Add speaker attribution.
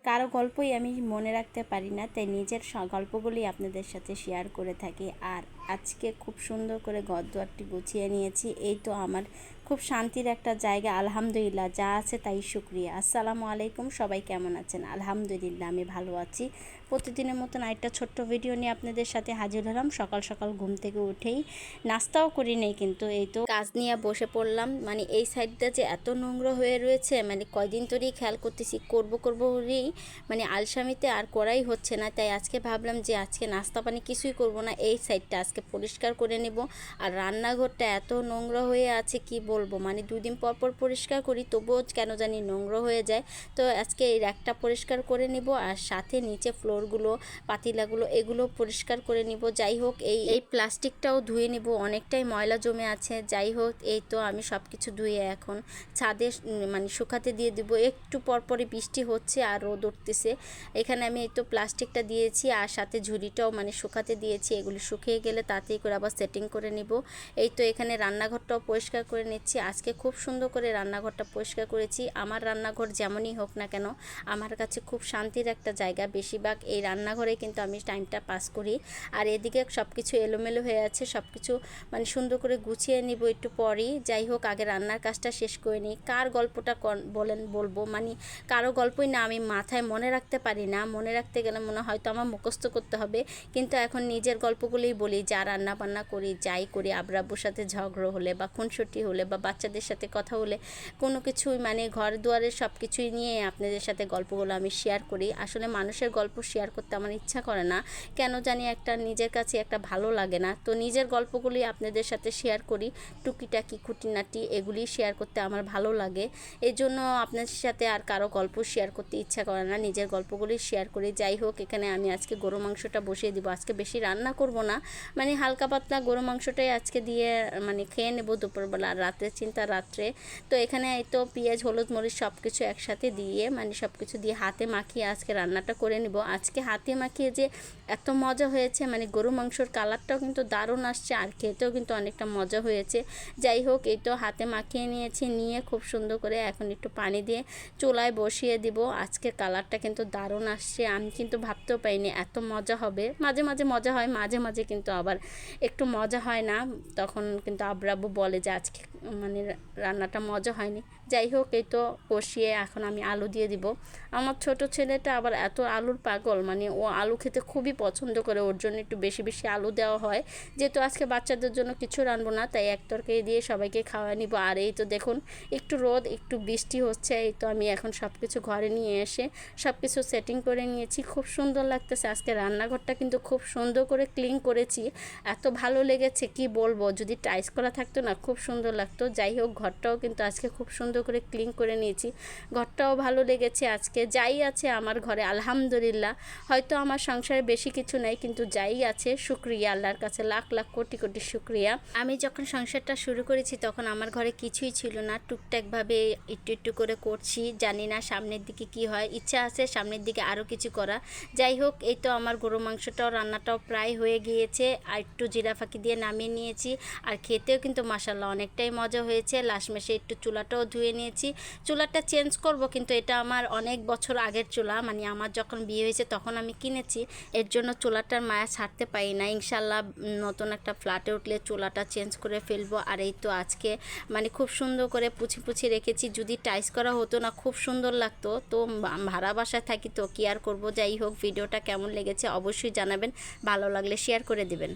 Speaker 1: কারো গল্পই আমি মনে রাখতে পারি না, তাই নিজের গল্পগুলি আপনাদের সাথে শেয়ার করে থাকি। আর আজকে খুব সুন্দর করে ঘরদুয়ারটি গুছিয়ে নিয়েছি। এই তো আমার খুব শান্তির একটা জায়গা। আলহামদুলিল্লাহ, যা আছে তাই শুকরিয়া। আসসালামু আলাইকুম, সবাই কেমন আছেন? আলহামদুলিল্লাহ আমি ভালো আছি। প্রতিদিনের মতন একটা ছোট্ট ভিডিও নিয়ে আপনাদের সাথে হাজির হলাম। সকাল সকাল ঘুম থেকে উঠেই নাস্তাও করি নেই, কিন্তু এই তো কাজ নিয়ে বসে পড়লাম। মানে এই সাইডটা যে এত নোংরা হয়ে রয়েছে, মানে কয়দিন ধরেই খেয়াল করতেছি করবো বলেই মানে আলসামিতে আর করাই হচ্ছে না। তাই আজকে ভাবলাম যে আজকে নাস্তা পানি কিছুই করব না, এই সাইডটা আজকে পরিষ্কার করে নেব। আর রান্নাঘরটা এত নোংরা হয়ে আছে কি বলবো, মানে 2 দিন পর পর পরিষ্কার করি তবুও কেন জানি নোংরা হয়ে যায়। তো আজকে এই র্যাকটা পরিষ্কার করে নিব, আর সাথে নিচে ফ্লোরগুলো, পাতিলাগুলো এগুলো পরিষ্কার করে নিব। যাই হোক এই প্লাস্টিকটাও ধুয়ে নিব, অনেকটাই ময়লা জমে আছে। যাই হোক এই তো আমি সব কিছু ধুয়ে এখন ছাদে মানে শুকাতে দিয়ে দিব। একটু পরপরই বৃষ্টি হচ্ছে আর রোদ উঠতেছে। এখানে আমি এই তো প্লাস্টিকটা দিয়েছি আর সাথে ঝুড়িটাও মানে শুকাতে দিয়েছি। এগুলি শুকিয়ে গেলে তাড়াতাড়ি করে আবার সেটিং করে নিব। এই তো এখানে রান্নাঘরটাও পরিষ্কার করে নিচ্ছি। আজকে খুব সুন্দর করে রান্নাঘরটা পরিষ্কার করেছি। আমার রান্নাঘর যেমনই হোক না কেন, আমার কাছে খুব শান্তির একটা জায়গা। বেশিরভাগ এই রান্নাঘরে কিন্তু আমি টাইমটা পাস করি। আর এদিকে সব কিছু এলোমেলো হয়ে আছে, সব কিছু মানে সুন্দর করে গুছিয়ে নিব একটু পরই। যাই হোক আগে রান্নার কাজটা শেষ করে নিই। কার গল্পটা বলবো, মানে কারো গল্পই না আমি মাথায় মনে রাখতে পারি না। মনে রাখতে গেলে মনে হয়তো আমার মুখস্থ করতে হবে, কিন্তু এখন নিজের গল্পগুলোই বলি। যা রান্না বান্না করি, যাই করি, আব্বু আব্বুর সাথে ঝগড়া হলে বা খুনসুটি হলে বা বাচ্চাদের সাথে কথা হলে, কোনো কিছুই মানে ঘর দুয়ারের সব কিছুই নিয়ে আপনাদের সাথে গল্পগুলো আমি শেয়ার করি। আসলে মানুষের গল্প শেয়ার করতে আমার ইচ্ছা করে না, কেন জানি একটা নিজের কাছে একটা ভালো লাগে না। তো নিজের গল্পগুলি আপনাদের সাথে শেয়ার করি, টুকিটাকি খুঁটিনাটি এগুলি শেয়ার করতে আমার ভালো লাগে। এই জন্য আপনাদের সাথে আর কারো গল্প শেয়ার করতে ইচ্ছা করে না, নিজের গল্পগুলি শেয়ার করি। যাই হোক এখানে আমি আজকে গরু মাংসটা বসিয়ে দিব। আজকে বেশি রান্না করব না, মানে হালকা পাতলা গরু মাংসটাই আজকে দিয়ে মানে খেয়ে নেব দুপুরবেলা। আর রাতের চিন্তা রাত্রে। তো এখানে এই তো পেঁয়াজ হলুদ মরিচ সব কিছু একসাথে দিয়ে মানে সব কিছু দিয়ে হাতে মাখিয়ে আজকে রান্নাটা করে নিব। আজকে হাতে মাখিয়ে যে এত মজা হয়েছে, মানে গরু মাংসর কালারটাও কিন্তু দারুণ আসছে আর খেতেও কিন্তু অনেকটা মজা হয়েছে। যাই হোক এই তো হাতে মাখিয়ে নিয়েছি, নিয়ে খুব সুন্দর করে এখন একটু পানি দিয়ে চুলায় বসিয়ে দিব। আজকে কালারটা কিন্তু দারুণ আসছে, আমি কিন্তু ভাবতেও পাইনি এত মজা হবে। মাঝে মাঝে মজা হয়, মাঝে মাঝে কিন্তু আবার একটু মজা হয় না, তখন কিন্তু আব্বু বলে যে আজকে মানে রান্নাটা মজা হয়নি। যাই হোক এই তো কষিয়ে এখন আমি আলু দিয়ে দিব। আমার ছোট ছেলেটা আবার এত আলুর পাগল, মানে ও আলু খেতে খুবই পছন্দ করে, ওর জন্য একটু বেশি বেশি আলু দেওয়া হয়। যেহেতু আজকে বাচ্চাদের জন্য কিছু রানবো না, তাই এক তরকারি দিয়ে সবাইকে খাওয়া নিব। আর এই তো দেখুন একটু রোদ একটু বৃষ্টি হচ্ছে। এই তো আমি এখন সব কিছু ঘরে নিয়ে এসে সব কিছু সেটিং করে নিয়েছি। খুব সুন্দর লাগতেছে। আজকে রান্নাঘরটা কিন্তু খুব সুন্দর করে ক্লিন করেছি, এত ভালো লেগেছে কি বলবো। যদি টাইলস করা থাকতো না খুব সুন্দর লাগতো। যাই হোক ঘরটাও কিন্তু আজকে খুব সুন্দর করে ক্লিন করে নিয়েছি, ঘরটাও ভালো লেগেছে। আজকে যাই আছে আমার ঘরে আলহামদুলিল্লাহ, হয়তো আমার সংসারে বেশি কিছু নেই, কিন্তু যাই আছে শুক্রিয়া, আল্লাহর কাছে লাখ লাখ কোটি কোটি শুক্রিয়া। আমি যখন সংসারটা শুরু করেছি তখন আমার ঘরে কিছুই ছিল না, টুকটাকভাবে একটু একটু করে করছি। জানি না সামনের দিকে কি হয়, ইচ্ছা আছে সামনের দিকে আরও কিছু করা। যাই হোক এই তো আমার গরু মাংসটাও রান্নাটাও প্রায় হয়ে গিয়েছে, আর একটু জিরা ফাঁকি দিয়ে নামিয়ে নিয়েছি। আর খেতেও কিন্তু মাশাআল্লাহ অনেকটাই মজা হয়েছে। লাস্ট মাসে একটু চুলাটাও ধুয়ে নিয়েছি। চুলাটা চেঞ্জ করব, কিন্তু এটা আমার অনেক বছর আগের চুলা, মানে আমার যখন বিয়ে হয়েছে তখন আমি কিনেছি। এর জন্য চুলাটার মায়া ছাড়তে পারি না। ইনশাল্লাহ নতুন একটা ফ্ল্যাটে উঠলে চুলাটা চেঞ্জ করে ফেলবো। আর এই তো আজকে মানে খুব সুন্দর করে পুছি রেখেছি। যদি টাইস করা হতো না খুব সুন্দর লাগতো, তো ভাড়া বাসায় থাকি তো কি আর করবো। যাই হোক ভিডিওটা কেমন লেগেছে অবশ্যই জানাবেন, ভালো লাগলে শেয়ার করে দিবেন।